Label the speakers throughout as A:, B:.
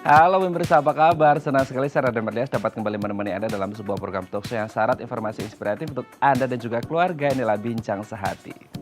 A: Halo pemirsa, apa kabar? Senang sekali saya Raden Merdias dapat kembali menemani Anda dalam sebuah program talkshow yang syarat informasi inspiratif untuk Anda dan juga keluarga. Inilah Bincang Sehati.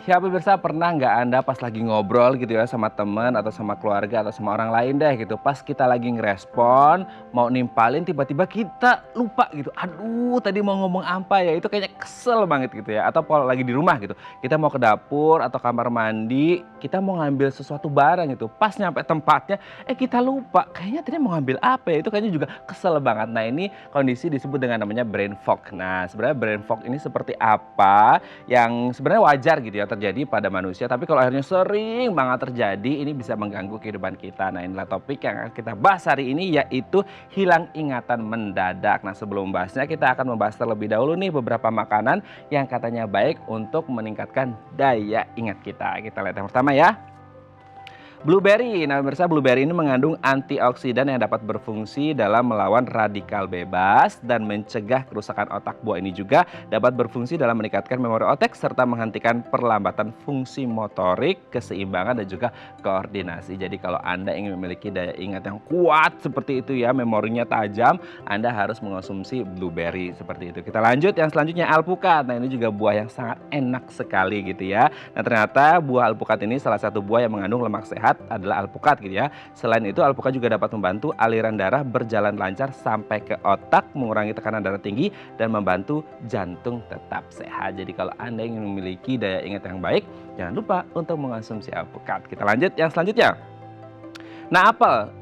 A: Ya pemirsa, pernah nggak Anda pas lagi ngobrol gitu ya sama teman atau sama keluarga atau sama orang lain deh gitu. Pas kita lagi ngerespon, mau nimpalin tiba-tiba kita lupa gitu. Aduh tadi mau ngomong apa ya, itu kayaknya kesel banget gitu ya. Atau kalau lagi di rumah gitu, kita mau ke dapur atau kamar mandi, kita mau ngambil sesuatu barang gitu. Pas nyampe tempatnya, kita lupa. Kayaknya tadi mau ngambil apa ya, itu kayaknya juga kesel banget. Nah ini kondisi disebut dengan namanya brain fog. Nah sebenarnya brain fog ini seperti apa yang sebenarnya wajar gitu ya terjadi pada manusia, tapi kalau akhirnya sering banget terjadi, ini bisa mengganggu kehidupan kita. Nah inilah topik yang akan kita bahas hari ini, yaitu hilang ingatan mendadak. Nah sebelum bahasnya, kita akan membahas terlebih dahulu nih beberapa makanan yang katanya baik untuk meningkatkan daya ingat kita. Kita lihat yang pertama ya. Blueberry. Nah, pemirsa, blueberry ini mengandung antioksidan yang dapat berfungsi dalam melawan radikal bebas dan mencegah kerusakan otak. Buah ini juga dapat berfungsi dalam meningkatkan memori otak serta menghentikan perlambatan fungsi motorik, keseimbangan dan juga koordinasi. Jadi kalau Anda ingin memiliki daya ingat yang kuat seperti itu ya, memorinya tajam, Anda harus mengonsumsi blueberry seperti itu. Kita lanjut yang selanjutnya, alpukat. Nah, ini juga buah yang sangat enak sekali gitu ya. Nah, ternyata buah alpukat ini salah satu buah yang mengandung lemak sehat adalah alpukat gitu ya. Selain itu, alpukat juga dapat membantu aliran darah berjalan lancar sampai ke otak, mengurangi tekanan darah tinggi dan membantu jantung tetap sehat. Jadi kalau Anda ingin memiliki daya ingat yang baik, jangan lupa untuk mengonsumsi alpukat. Kita lanjut yang selanjutnya. Nah,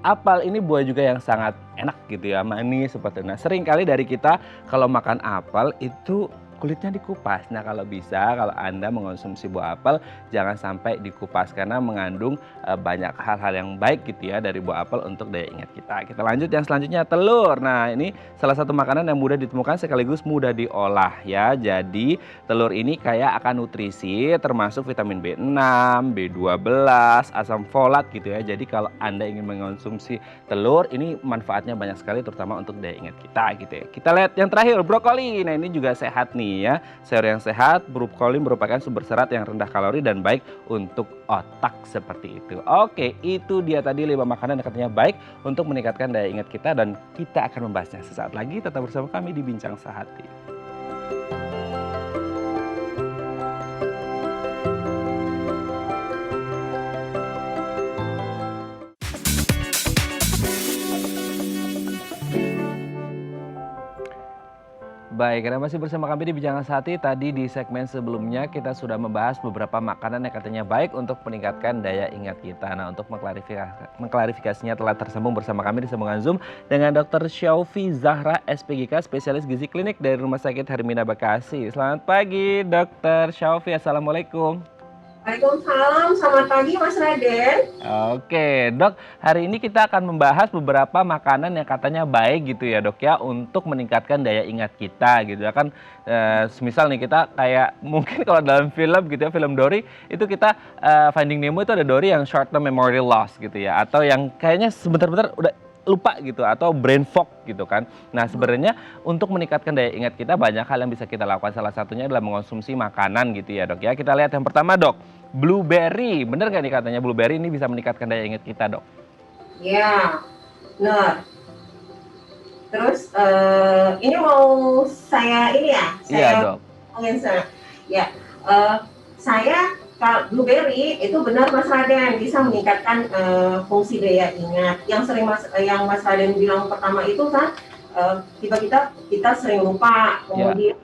A: apel ini buah juga yang sangat enak gitu ya, manis seperti itu. Nah, sering kali dari kita kalau makan apel itu kulitnya dikupas. Nah, kalau bisa, kalau Anda mengonsumsi buah apel, jangan sampai dikupas karena mengandung banyak hal-hal yang baik gitu ya dari buah apel untuk daya ingat kita. Kita lanjut yang selanjutnya, telur. Nah, ini salah satu makanan yang mudah ditemukan sekaligus mudah diolah ya. Jadi, telur ini kaya akan nutrisi termasuk vitamin B6, B12, asam folat gitu ya. Jadi, kalau Anda ingin mengonsumsi telur, ini manfaatnya banyak sekali terutama untuk daya ingat kita gitu ya. Kita lihat yang terakhir, brokoli. Nah, ini juga sehat nih ya. Sayur yang sehat, brokoli merupakan sumber serat yang rendah kalori dan baik untuk otak seperti itu. Oke, itu dia tadi 5 makanan yang katanya baik untuk meningkatkan daya ingat kita dan kita akan membahasnya sesaat lagi. Tetap bersama kami di Bincang Sehati. Baik, karena masih bersama kami di Bincang Sehati. Tadi di segmen sebelumnya kita sudah membahas beberapa makanan yang katanya baik untuk meningkatkan daya ingat kita. Nah, untuk mengklarifikasinya telah tersambung bersama kami di sambungan Zoom dengan Dr. Syaufi Zahra, SPGK, spesialis gizi klinik dari Rumah Sakit Hermina Bekasi. Selamat pagi, Dr. Syaufi. Assalamualaikum.
B: Waalaikumsalam, selamat pagi Mas Raden.
A: Oke, Dok. Hari ini kita akan membahas beberapa makanan yang katanya baik gitu ya, Dok ya, untuk meningkatkan daya ingat kita gitu ya kan. Semisal nih kita kayak mungkin kalau dalam film gitu ya, film Dory itu kita Finding Nemo itu ada Dory yang short term memory loss gitu ya, atau yang kayaknya sebentar-bentar udah lupa gitu atau brain fog gitu kan. Nah, sebenarnya untuk meningkatkan daya ingat kita banyak hal yang bisa kita lakukan. Salah satunya adalah mengonsumsi makanan gitu ya, Dok ya. Kita lihat yang pertama, Dok. Blueberry. Bener nggak nih katanya blueberry ini bisa meningkatkan daya ingat kita, Dok?
B: Ya, benar. Terus ini mau saya ini ya,
A: Iya,
B: saya
A: Dok.
B: ngomongin ya. Saya kalau blueberry itu benar Mas Raden bisa meningkatkan fungsi daya ingat. Yang Mas Raden bilang pertama itu kan kita sering lupa, kemudian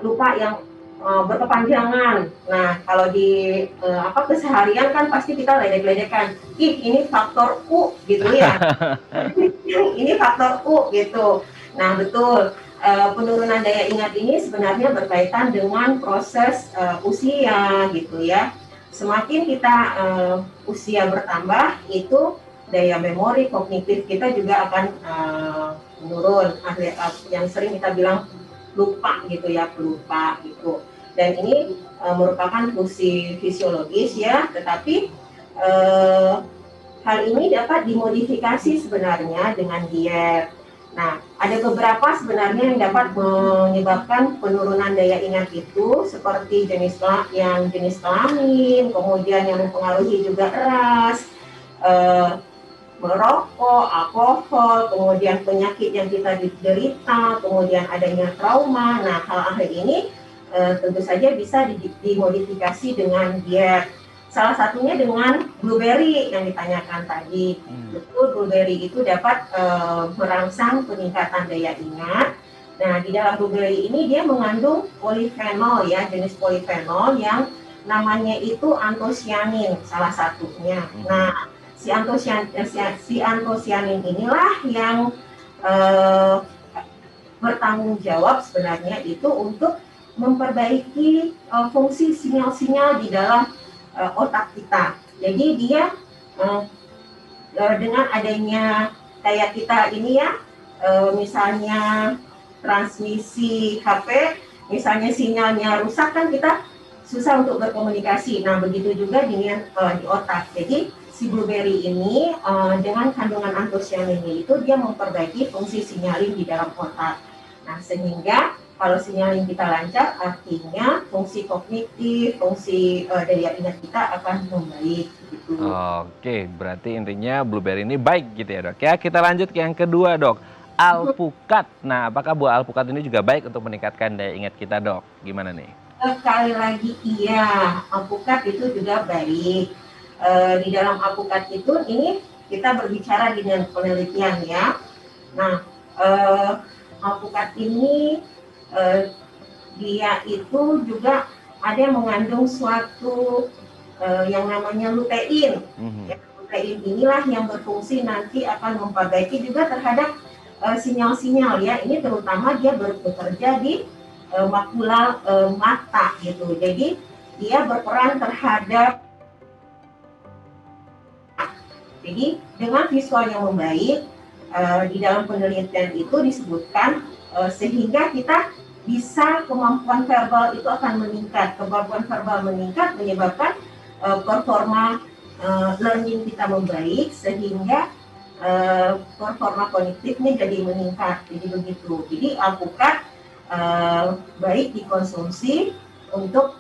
B: lupa yang berkepanjangan. Nah, kalau di keseharian kan pasti kita ledek-ledekan. Ini faktor U gitu ya. Ini faktor U gitu. Nah, betul. Penurunan daya ingat ini sebenarnya berkaitan dengan proses usia gitu ya. Semakin kita usia bertambah, itu daya memori kognitif kita juga akan menurun. Yang sering kita bilang lupa gitu ya, pelupa gitu. Dan ini merupakan fungsi fisiologis ya, tetapi hal ini dapat dimodifikasi sebenarnya dengan diet. Nah, ada beberapa sebenarnya yang dapat menyebabkan penurunan daya ingat itu, seperti jenis kelamin, kemudian yang mempengaruhi juga ras, eh, merokok, alkohol, kemudian penyakit yang kita derita, kemudian adanya trauma. Nah, hal-hal ini tentu saja bisa dimodifikasi dengan diet. Salah satunya dengan blueberry yang ditanyakan tadi. Betul, blueberry itu dapat merangsang peningkatan daya ingat. Nah, di dalam blueberry ini dia mengandung polifenol ya, jenis polifenol yang namanya itu antosianin salah satunya. Nah, si antosianin inilah yang bertanggung jawab sebenarnya itu untuk memperbaiki fungsi sinyal-sinyal di dalam otak kita. Jadi dia dengan adanya kayak kita ini ya, misalnya transmisi HP, misalnya sinyalnya rusak kan kita susah untuk berkomunikasi. Nah, begitu juga dengan di otak. Jadi si blueberry ini dengan kandungan antosianinnya itu dia memperbaiki fungsi sinyalin di dalam otak. Nah, sehingga kalau sinyalin kita lancar, artinya fungsi kognitif, fungsi daya ingat kita akan membaik. Gitu.
A: Oke, berarti intinya blueberry ini baik gitu ya dok ya. Kita lanjut ke yang kedua dok, alpukat. Nah, apakah buah alpukat ini juga baik untuk meningkatkan daya ingat kita dok? Gimana nih?
B: Sekali lagi iya, alpukat itu juga baik. Di dalam alpukat itu ini kita berbicara dengan penelitian ya. Nah, alpukat ini dia itu juga ada yang mengandung suatu yang namanya lutein. Ya, lutein inilah yang berfungsi nanti akan memperbaiki juga terhadap sinyal-sinyal ya. Ini terutama dia bekerja di makula mata gitu. Jadi dia berperan terhadap, jadi dengan visual yang membaik di dalam penelitian itu disebutkan sehingga kita bisa kemampuan verbal itu akan meningkat. Kemampuan verbal meningkat menyebabkan performa learning kita membaik sehingga performa kognitifnya jadi meningkat. Jadi begitu. Jadi alpukat baik dikonsumsi untuk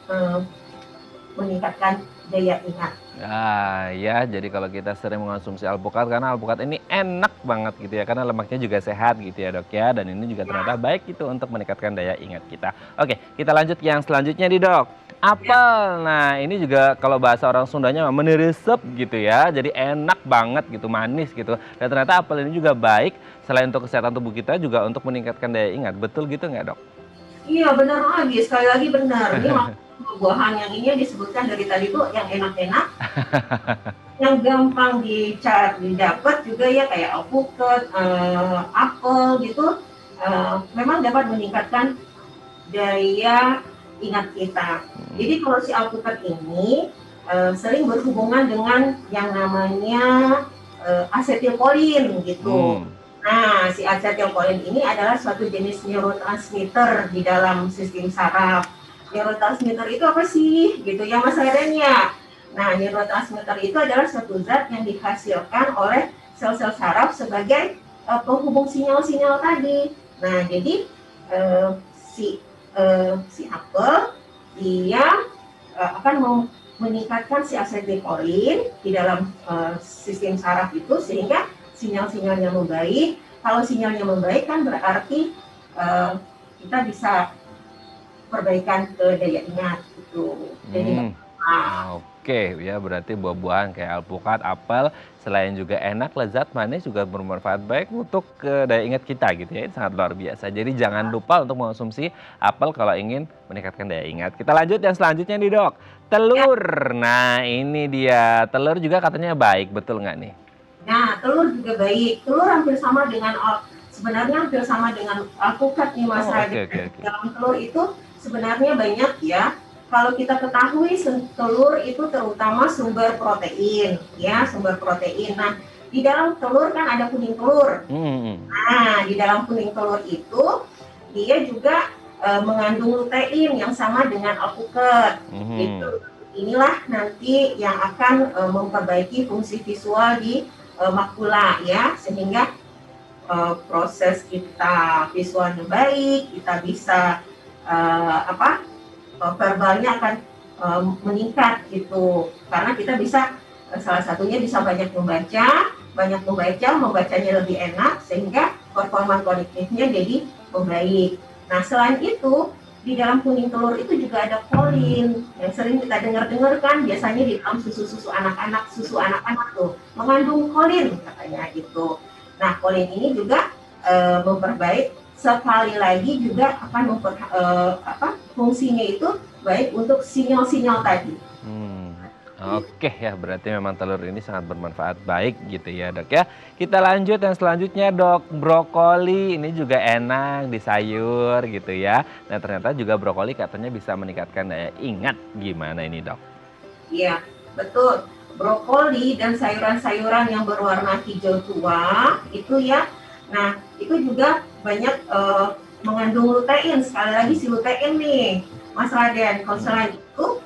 B: meningkatkan daya ingat.
A: Nah, ya, jadi kalau kita sering mengonsumsi alpukat, karena alpukat ini enak banget gitu ya, karena lemaknya juga sehat gitu ya dok ya, dan ini juga ternyata baik itu untuk meningkatkan daya ingat kita. Oke, kita lanjut ke yang selanjutnya nih dok. Apel, nah ini juga kalau bahasa orang Sundanya meneresep gitu ya, jadi enak banget gitu, manis gitu. Dan ternyata apel ini juga baik, selain untuk kesehatan tubuh kita juga untuk meningkatkan daya ingat, betul gitu nggak dok?
B: Iya benar lagi, sekali lagi benar. Ini buah-buahan yang ini disebutkan dari tadi tuh yang enak-enak, yang gampang didapat juga ya kayak alpukat, apel gitu, memang dapat meningkatkan daya ingat kita. Jadi kalau si alpukat ini sering berhubungan dengan yang namanya asetilkolin gitu. Nah, si asetilkolin ini adalah suatu jenis neurotransmitter di dalam sistem saraf. Neurotransmitter itu apa sih? Gitu ya Mas Raden ya. Nah, neurotransmitter itu adalah suatu zat yang dihasilkan oleh sel-sel saraf sebagai penghubung sinyal-sinyal tadi. Nah, jadi si apel dia akan meningkatkan si asetilkolin di dalam sistem saraf itu sehingga sinyal-sinyalnya membaik. Kalau sinyalnya membaik kan berarti kita bisa perbaikan ke daya ingat gitu. Jadi
A: Oke, ya berarti buah-buahan kayak alpukat, apel, selain juga enak, lezat, manis juga bermanfaat baik untuk daya ingat kita gitu ya. Ini sangat luar biasa. Jadi jangan lupa untuk mengonsumsi apel kalau ingin meningkatkan daya ingat. Kita lanjut yang selanjutnya nih dok, telur. Nah ini dia, telur juga katanya baik, betul nggak nih?
B: Nah, telur juga baik. Telur hampir sama dengan sebenarnya hampir sama dengan alpukat nih Mas Raden. Dalam telur itu sebenarnya banyak ya. Kalau kita ketahui telur itu terutama sumber protein, ya sumber protein. Nah, di dalam telur kan ada kuning telur. Nah, di dalam kuning telur itu dia juga mengandung lutein yang sama dengan alpukat. Itu inilah nanti yang akan memperbaiki fungsi visual di makula ya, sehingga proses kita visualnya baik, kita bisa verbalnya akan meningkat gitu. Karena kita bisa salah satunya bisa membacanya lebih enak sehingga performa kognitifnya jadi membaik. Nah, selain itu di dalam kuning telur itu juga ada kolin yang sering kita dengar kan, biasanya di dalam susu anak-anak tuh mengandung kolin katanya gitu. Nah, kolin ini juga memperbaik, sekali lagi juga akan fungsinya itu baik untuk sinyal-sinyal tadi.
A: Oke ya, berarti memang telur ini sangat bermanfaat baik gitu ya dok ya. Kita lanjut yang selanjutnya dok, brokoli ini juga enak di sayur gitu ya. Nah ternyata juga brokoli katanya bisa meningkatkan daya ingat, gimana ini dok?
B: Iya, betul. Brokoli dan sayuran-sayuran yang berwarna hijau tua itu ya, nah itu juga banyak mengandung lutein. Sekali lagi si lutein nih, Mas Raden. Kalau selain itu,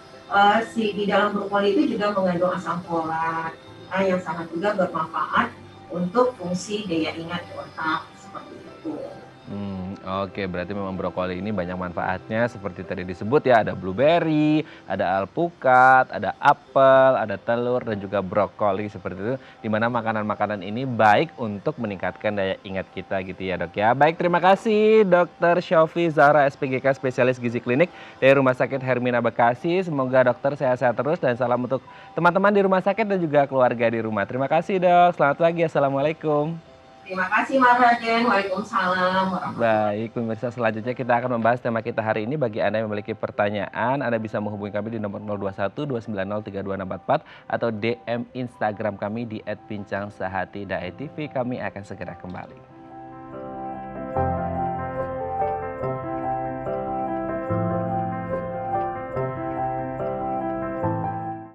B: di dalam brokoli itu juga mengandung asam folat, yang sangat juga bermanfaat untuk fungsi daya ingat di otak seperti itu.
A: Oke, berarti memang brokoli ini banyak manfaatnya seperti tadi disebut ya, ada blueberry, ada alpukat, ada apel, ada telur dan juga brokoli seperti itu. Di mana makanan-makanan ini baik untuk meningkatkan daya ingat kita gitu ya dok ya. Baik, terima kasih Dr. Syofi Zahra SPGK spesialis gizi klinik dari Rumah Sakit Hermina Bekasi. Semoga dokter sehat-sehat terus dan salam untuk teman-teman di rumah sakit dan juga keluarga di rumah. Terima kasih dok, selamat pagi, assalamualaikum.
B: Terima kasih Mas Raden. Waalaikumsalam
A: Baik,
B: warahmatullahi.
A: pemirsa selanjutnya kita akan membahas tema kita hari ini. Bagi Anda yang memiliki pertanyaan, Anda bisa menghubungi kami di nomor 021 290 32644 atau DM Instagram kami di @bincangsehati.tv. Kami akan segera kembali.